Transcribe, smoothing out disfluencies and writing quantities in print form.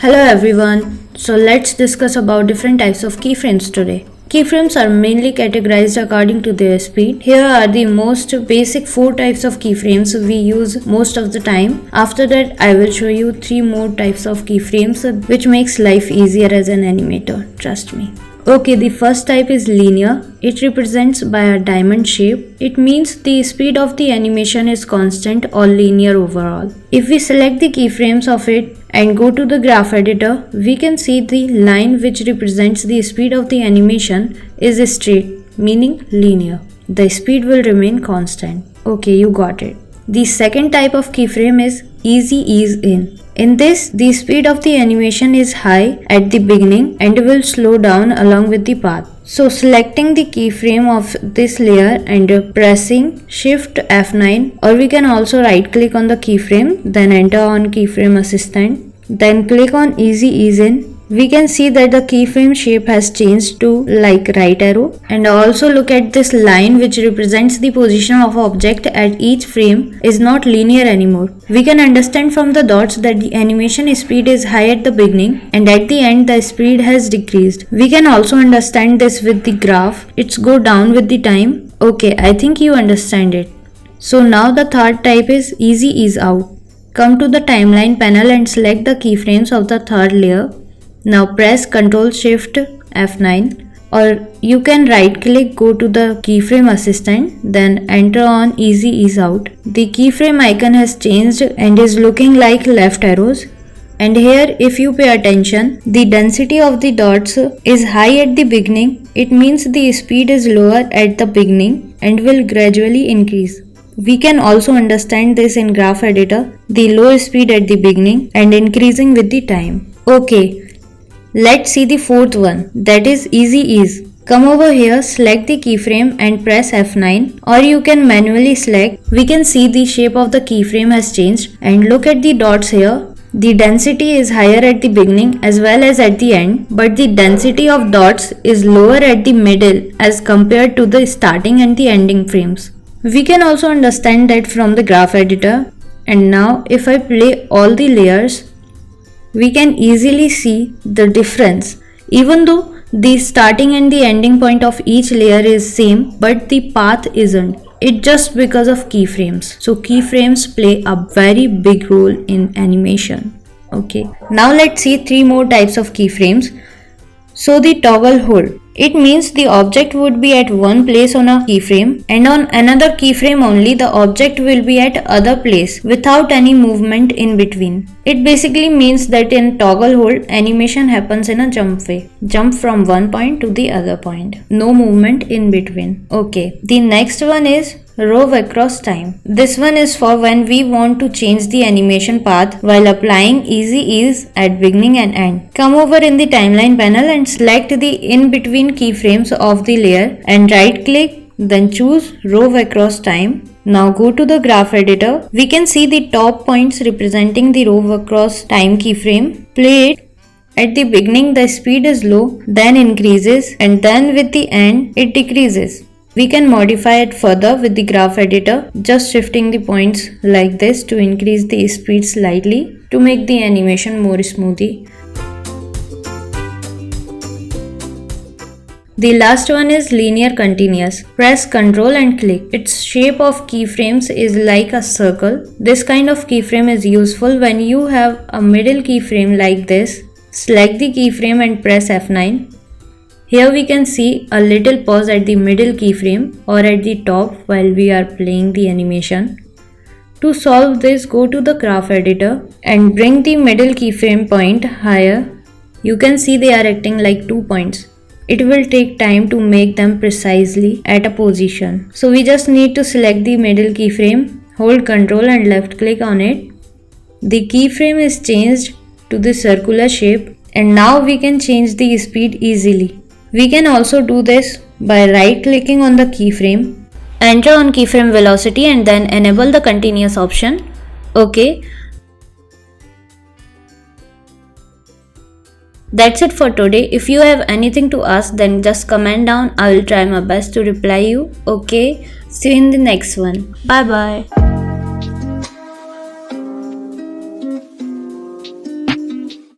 Hello everyone. So let's discuss about different types of keyframes today. Keyframes are mainly categorized according to their speed. Here are the most basic 4 types of keyframes we use most of the time. After that, I will show you 3 more types of keyframes which makes life easier as an animator. Trust me. Okay, the first type is linear. It represents by a diamond shape. It means the speed of the animation is constant or linear overall. If we select the keyframes of it and go to the graph editor, we can see the line which represents the speed of the animation is straight, meaning linear. The speed will remain constant. Okay, you got it. The second type of keyframe is easy ease in. In this, the speed of the animation is high at the beginning and will slow down along with the path. So selecting the keyframe of this layer and pressing Shift F9, or we can also right click on the keyframe, then enter on keyframe assistant, then click on easy ease in. We can see that the keyframe shape has changed to like right arrow, and also look at this line which represents the position of object at each frame is not linear anymore. We can understand from the dots that the animation speed is high at the beginning and at the end the speed has decreased. We can also understand this with the graph. It's go down with the time. Okay, I think you understand it. So now the third type is easy ease out. Come to the timeline panel and select the keyframes of the third layer. Now press Ctrl Shift F9, or you can right click, go to the keyframe assistant, then enter on easy ease out. The keyframe icon has changed and is looking like left arrows. And here if you pay attention, the density of the dots is high at the beginning. It means the speed is lower at the beginning and will gradually increase. We can also understand this in graph editor, the low speed at the beginning and increasing with the time. Okay. Let's see the fourth one, that is easy ease. Come over here, select the keyframe and press F9, or you can manually select. We can see the shape of the keyframe has changed, and look at the dots here. The density is higher at the beginning as well as at the end, but the density of dots is lower at the middle as compared to the starting and the ending frames. We can also understand that from the graph editor. And now if I play all the layers, we can easily see the difference. Even though the starting and the ending point of each layer is same, but the path isn't. It's just because of keyframes. So keyframes play a very big role in animation. Okay. Now let's see 3 more types of keyframes. So the toggle hold. It means the object would be at one place on a keyframe, and on another keyframe only the object will be at other place without any movement in between. It basically means that in toggle hold, animation happens in a jump way. Jump from one point to the other point. No movement in between. Okay. The next one is row across time. This one is for when we want to change the animation path while applying easy ease at beginning and end. Come over in the timeline panel and select the in between keyframes of the layer and right click, then choose row across time. Now go to the graph editor. We can see the top points representing the row across time keyframe. Play it. At the beginning the speed is low, then increases, and then with the end it decreases. We can modify it further with the graph editor, just shifting the points like this to increase the speed slightly to make the animation more smoothly. The last one is linear continuous. Press Ctrl and click. Its shape of keyframes is like a circle. This kind of keyframe is useful when you have a middle keyframe like this. Select the keyframe and press F9. Here we can see a little pause at the middle keyframe or at the top while we are playing the animation. To solve this, go to the graph editor and bring the middle keyframe point higher. You can see they are acting like 2 points. It will take time to make them precisely at a position. So we just need to select the middle keyframe, hold Ctrl and left click on it. The keyframe is changed to the circular shape, and now we can change the speed easily. We can also do this by right clicking on the keyframe, enter on keyframe velocity and then enable the continuous option. Okay. That's it for today. If you have anything to ask, then just comment down. I will try my best to reply you. Okay. See you in the next one. Bye bye.